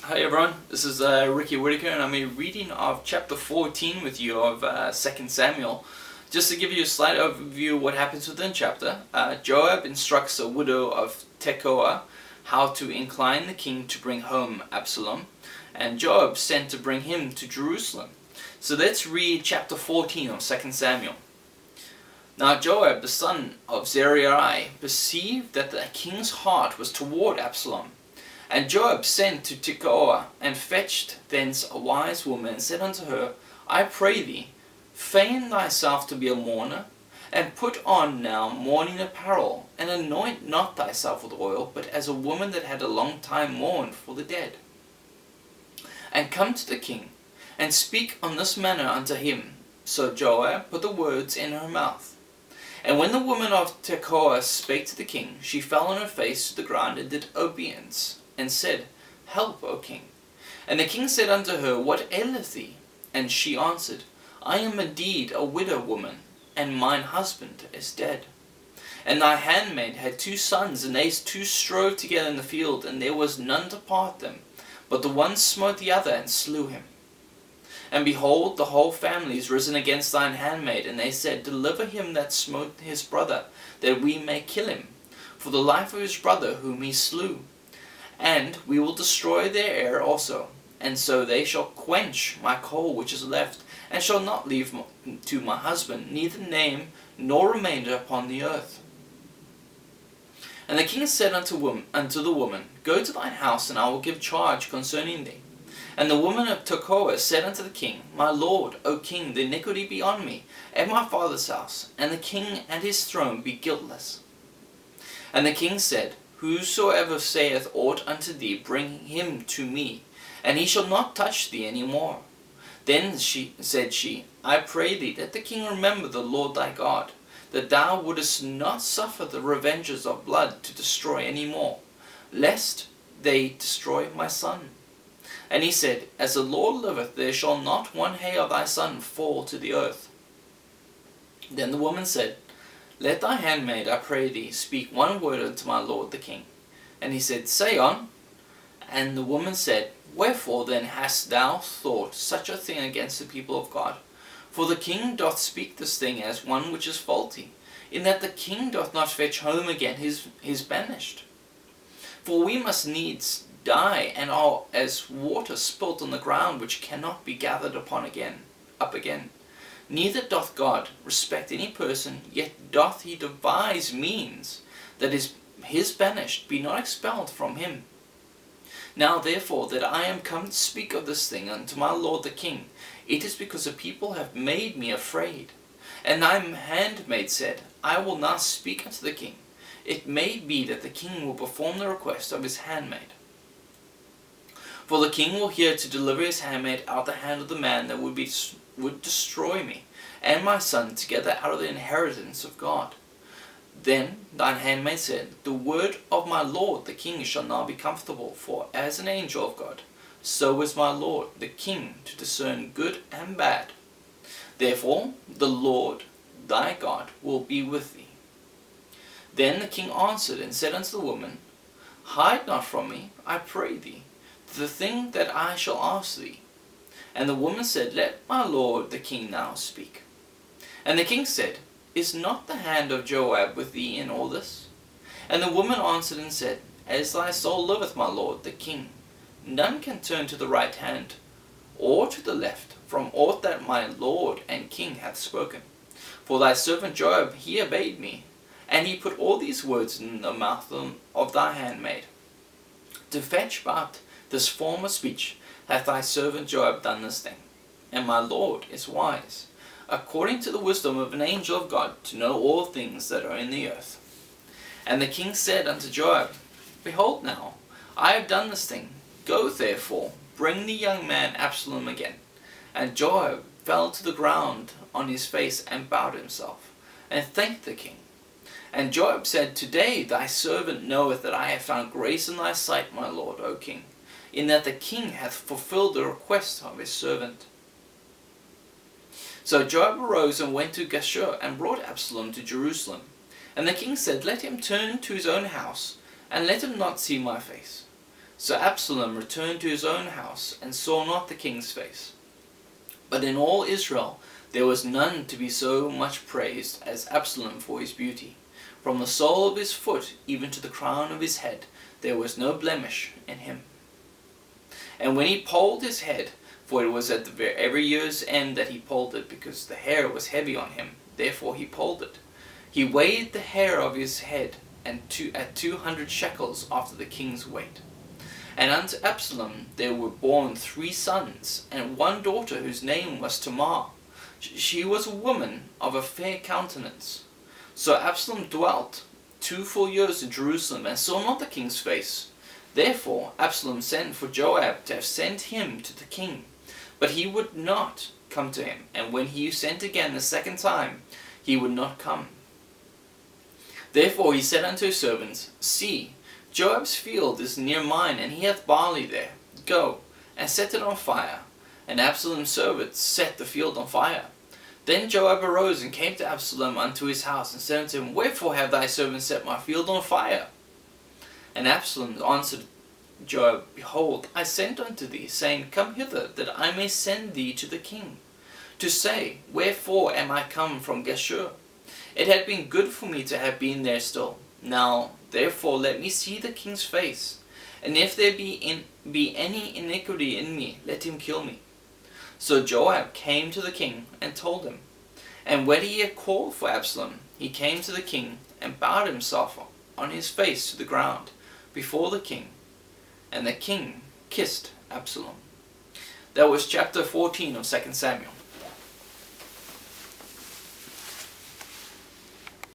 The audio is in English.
Hi everyone, this is Ricky Whitaker, and I'm a reading of chapter 14 with you of 2 Samuel. Just to give you a slight overview of what happens within chapter, Joab instructs a widow of Tekoah how to incline the king to bring home Absalom, and Joab sent to bring him to Jerusalem. So let's read chapter 14 of 2 Samuel. Now Joab, the son of Zeruiah, perceived that the king's heart was toward Absalom. And Joab sent to Tekoah, and fetched thence a wise woman, and said unto her, I pray thee, feign thyself to be a mourner, and put on now mourning apparel, and anoint not thyself with oil, but as a woman that had a long time mourned for the dead. And come to the king, and speak on this manner unto him. So Joab put the words in her mouth. And when the woman of Tekoah spake to the king, she fell on her face to the ground, and did obeisance, and said, Help, O king. And the king said unto her, What aileth thee? And she answered, I am indeed a widow woman, and mine husband is dead. And thy handmaid had 2 sons, and they 2 strove together in the field, and there was none to part them. But the one smote the other, and slew him. And behold, the whole family is risen against thine handmaid, and they said, Deliver him that smote his brother, that we may kill him, for the life of his brother whom he slew. And we will destroy their heir also, and so they shall quench my coal which is left, and shall not leave to my husband neither name nor remainder upon the earth. And the king said unto the woman, Go to thine house, and I will give charge concerning thee. And the woman of Tekoah said unto the king, My lord, O king, the iniquity be on me, and my father's house, and the king and his throne be guiltless. And the king said, Whosoever saith aught unto thee, bring him to me, and he shall not touch thee any more. Then said she, I pray thee, that the king remember the Lord thy God, that thou wouldest not suffer the revengers of blood to destroy any more, lest they destroy my son. And he said, As the Lord liveth, there shall not one hair of thy son fall to the earth. Then the woman said, Let thy handmaid, I pray thee, speak one word unto my lord the king. And he said, Say on. And the woman said, Wherefore then hast thou thought such a thing against the people of God? For the king doth speak this thing as one which is faulty, in that the king doth not fetch home again his banished. For we must needs die, and are as water spilt on the ground, which cannot be gathered up again. Neither doth God respect any person, yet doth he devise means that his banished be not expelled from him. Now therefore that I am come to speak of this thing unto my lord the king, it is because the people have made me afraid. And thy handmaid said, I will now speak unto the king. It may be that the king will perform the request of his handmaid. For the king will hear to deliver his handmaid out of the hand of the man that would destroy me and my son together out of the inheritance of God. Then thine handmaid said, The word of my lord the king shall now be comfortable, for as an angel of God, so is my lord the king to discern good and bad. Therefore the Lord thy God will be with thee. Then the king answered and said unto the woman, Hide not from me, I pray thee, the thing that I shall ask thee. And the woman said, Let my lord the king now speak. And the king said, Is not the hand of Joab with thee in all this? And the woman answered and said, As thy soul liveth, my lord the king, none can turn to the right hand or to the left from aught that my lord and king hath spoken. For thy servant Joab, he obeyed me, and he put all these words in the mouth of thy handmaid. To fetch but this form of speech hath thy servant Joab done this thing. And my lord is wise, according to the wisdom of an angel of God, to know all things that are in the earth. And the king said unto Joab, Behold now, I have done this thing. Go therefore, bring the young man Absalom again. And Joab fell to the ground on his face, and bowed himself, and thanked the king. And Joab said, Today thy servant knoweth that I have found grace in thy sight, my lord, O king, in that the king hath fulfilled the request of his servant. So Joab arose and went to Geshur, and brought Absalom to Jerusalem. And the king said, Let him turn to his own house, and let him not see my face. So Absalom returned to his own house, and saw not the king's face. But in all Israel there was none to be so much praised as Absalom for his beauty. From the sole of his foot even to the crown of his head there was no blemish in him. And when he polled his head, for it was at every year's end that he polled it, because the hair was heavy on him, therefore he polled it, he weighed the hair of his head at 200 shekels after the king's weight. And unto Absalom there were born 3 sons, and 1 daughter whose name was Tamar. She was a woman of a fair countenance. So Absalom dwelt 2 full years in Jerusalem, and saw not the king's face. Therefore Absalom sent for Joab to have sent him to the king. But he would not come to him, and when he sent again the 2nd time, he would not come. Therefore he said unto his servants, See, Joab's field is near mine, and he hath barley there. Go, and set it on fire. And Absalom's servants set the field on fire. Then Joab arose and came to Absalom unto his house, and said unto him, Wherefore have thy servants set my field on fire? And Absalom answered Joab, Behold, I sent unto thee, saying, Come hither, that I may send thee to the king, to say, Wherefore am I come from Geshur? It had been good for me to have been there still. Now therefore let me see the king's face, and if there be any iniquity in me, let him kill me. So Joab came to the king and told him. And when he had called for Absalom, he came to the king and bowed himself on his face to the ground before the king. And the king kissed Absalom. That was chapter 14 of 2 Samuel.